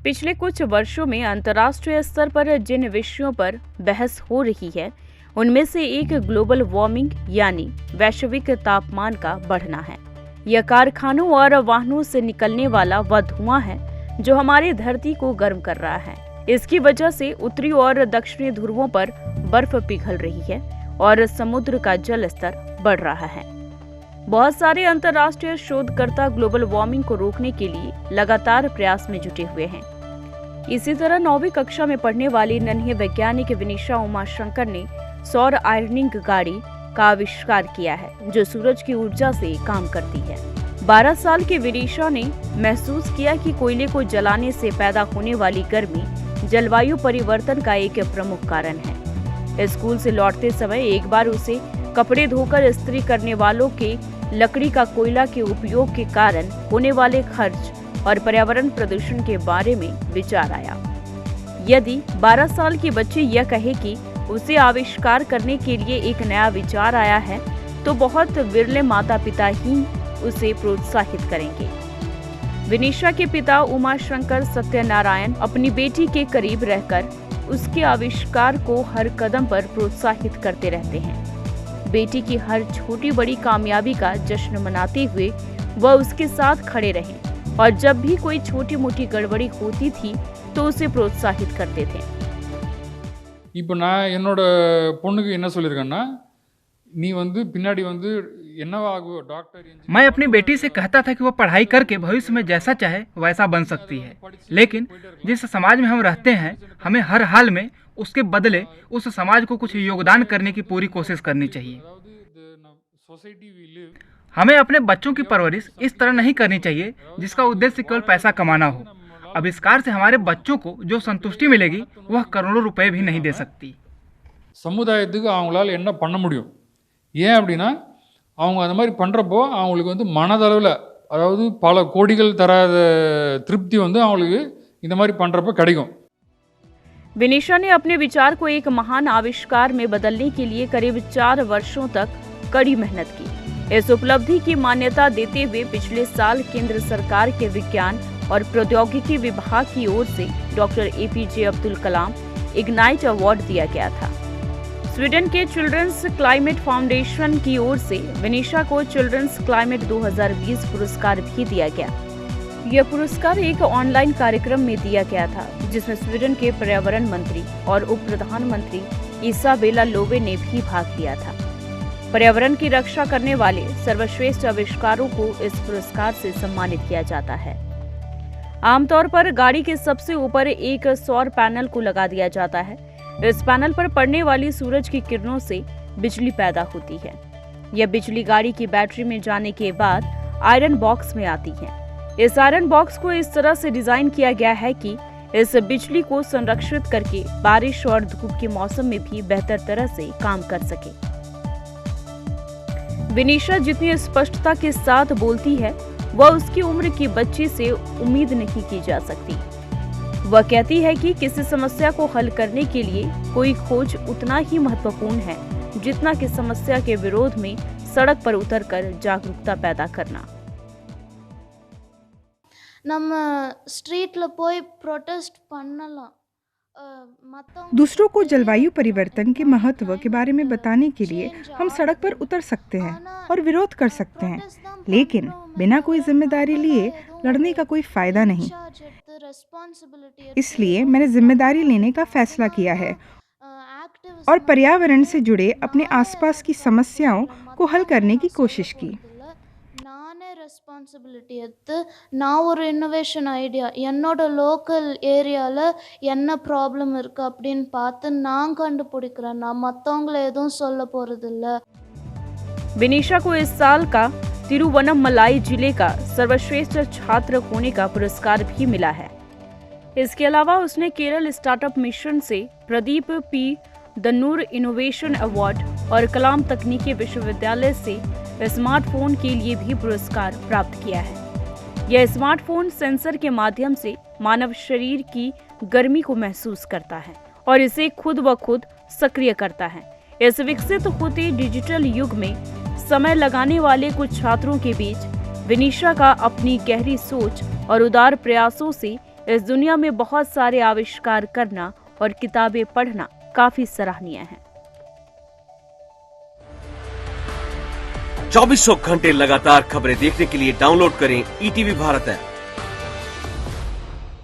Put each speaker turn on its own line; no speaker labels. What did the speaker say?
पिछले कुछ वर्षों में अंतर्राष्ट्रीय स्तर पर जिन विषयों पर बहस हो रही है उनमें से एक ग्लोबल वार्मिंग यानी वैश्विक तापमान का बढ़ना है। यह कारखानों और वाहनों से निकलने वाला वह धुआं है जो हमारी धरती को गर्म कर रहा है। इसकी वजह से उत्तरी और दक्षिणी ध्रुवों पर बर्फ पिघल रही है और समुद्र का जल स्तर बढ़ रहा है। बहुत सारे अंतर्राष्ट्रीय शोधकर्ता ग्लोबल वार्मिंग को रोकने के लिए लगातार प्रयास में जुटे हुए हैं। इसी तरह 9वीं कक्षा में पढ़ने वाली नन्ही वैज्ञानिक विनीशा उमाशंकर ने सौर आयरनिंग गाड़ी का आविष्कार किया है जो सूरज की ऊर्जा से काम करती है। 12 साल के विनीशा ने महसूस किया कि कोयले को जलाने से पैदा होने वाली गर्मी जलवायु परिवर्तन का एक प्रमुख कारण है। स्कूल से लौटते समय एक बार उसे कपड़े धोकर इस्त्री करने वालों के लकड़ी का कोयला के उपयोग के कारण होने वाले खर्च और पर्यावरण प्रदूषण के बारे में विचार आया। यदि 12 साल की बच्ची यह कहे कि उसे आविष्कार करने के लिए एक नया विचार आया है तो बहुत विरले माता पिता ही उसे प्रोत्साहित करेंगे। विनीशा के पिता उमाशंकर सत्यनारायण अपनी बेटी के करीब रहकर उसके आविष्कार को हर कदम पर प्रोत्साहित करते रहते हैं। बेटी की हर छोटी बड़ी कामयाबी का जश्न मनाते हुए वह उसके साथ खड़े रहे और जब भी कोई छोटी मोटी गड़बड़ी होती थी तो उसे प्रोत्साहित करते थे।
இப்போ நான் என்னோட பொண்ணுக்கு என்ன சொல்லியிருக்கேன்னா நீ பின்னாடி என்னவாகுவ डॉक्टर इंजीनियर।
मैं अपनी बेटी से कहता था कि वह पढ़ाई करके भविष्य में जैसा चाहे वैसा बन सकती है, लेकिन जिस समाज में हम रहते हैं हमें हर हाल में उसके बदले उस समाज को कुछ योगदान करने की पूरी कोशिश करनी चाहिए। हमें अपने बच्चों की परवरिश इस तरह नहीं करनी चाहिए जिसका उद्देश्य केवल पैसा कमाना हो। आविष्कार से हमारे बच्चों को जो संतुष्टि मिलेगी वह करोड़ों रुपए भी नहीं दे सकती।
சமுதாயத்துக்கு அவங்களால என்ன பண்ண முடியும்? ஏன் அப்படின்னா அவங்க அந்த மாதிரி பண்ணுறப்போ அவங்களுக்கு மனதளவில் அதாவது பல கோடிகள் தராத திருப்தி அவங்களுக்கு இந்த மாதிரி பண்ணுறப்போ கிடைக்கும்।
विनीशा ने अपने विचार को एक महान आविष्कार में बदलने के लिए करीब 4 वर्षों तक कड़ी मेहनत की। इस उपलब्धि की मान्यता देते हुए पिछले साल केंद्र सरकार के विज्ञान और प्रौद्योगिकी विभाग की ओर से doctor APJ Abdul Kalam ignite award दिया गया था। स्वीडन के चिल्ड्रंस क्लाइमेट फाउंडेशन की ओर से विनीशा को चिल्ड्रंस क्लाइमेट 2020 पुरस्कार भी दिया गया। यह पुरस्कार एक ऑनलाइन कार्यक्रम में दिया गया था जिसमें स्वीडन के पर्यावरण मंत्री और उप प्रधानमंत्री इसाबेला लोवे ने भी भाग लिया था। पर्यावरण की रक्षा करने वाले सर्वश्रेष्ठ आविष्कारों को इस पुरस्कार से सम्मानित किया जाता है। आमतौर पर गाड़ी के सबसे ऊपर एक सौर पैनल को लगा दिया जाता है। इस पैनल पर पड़ने वाली सूरज की किरणों से बिजली पैदा होती है। यह बिजली गाड़ी की बैटरी में जाने के बाद आयरन बॉक्स में आती है। इस आयरन बॉक्स को इस तरह से डिजाइन किया गया है कि इस बिजली को संरक्षित करके बारिश और धूप के मौसम में भी बेहतर तरह से काम कर सके। विनीशा जितनी स्पष्टता के साथ बोलती है वह उसकी उम्र की बच्ची से उम्मीद नहीं की जा सकती। वह कहती है कि किसी समस्या को हल करने के लिए कोई खोज उतना ही महत्वपूर्ण है जितना कि समस्या के विरोध में सड़क पर उतरकर जागरूकता पैदा करना।
நம்ம ஸ்ட்ரீட்ல போய் ப்ரொटेस्ट பண்ணலாம்।
दूसरों को जलवायु परिवर्तन के महत्व के बारे में बताने के लिए हम सड़क पर उतर सकते हैं और विरोध कर सकते हैं, लेकिन बिना कोई जिम्मेदारी लिए लड़ने का कोई फायदा नहीं। इसलिए मैंने जिम्मेदारी लेने का फैसला किया है और पर्यावरण से जुड़े अपने आसपास की समस्याओं को हल करने की कोशिश की।
ரெஸ்பான்சிபிலிட்டி எடுத்து நான் ஒரு இன்னோவேஷன் ஐடியா என்னோட லோக்கல் ஏரியாவில் என்ன ப்ராப்ளம் இருக்குது அப்படின்னு பார்த்து நான் கண்டுபிடிக்கிறேன்। நான் மற்றவங்களை எதுவும் சொல்ல போகிறதில்ல।
विनीशा को इस साल का तिरुवन्नमलाई जिले का सर्वश्रेष्ठ छात्र होने का पुरस्कार भी मिला है। इसके अलावा उसने केरल स्टार्टअप मिशन से प्रदीप P दन्नूर इनोवेशन अवार्ड और कलाम तकनीकी विश्वविद्यालय से स्मार्टफोन के लिए भी पुरस्कार प्राप्त किया है। यह स्मार्टफोन सेंसर के माध्यम से मानव शरीर की गर्मी को महसूस करता है और इसे खुद ब खुद सक्रिय करता है। इस विकसित होते डिजिटल युग में समय लगाने वाले कुछ छात्रों के बीच विनीशा का अपनी गहरी सोच और उदार प्रयासों से इस दुनिया में बहुत सारे आविष्कार करना और किताबें पढ़ना काफी सराहनीय है।
2400 घंटे लगातार खबरें देखने के लिए डाउनलोड करें ईटीवी भारत ऐप।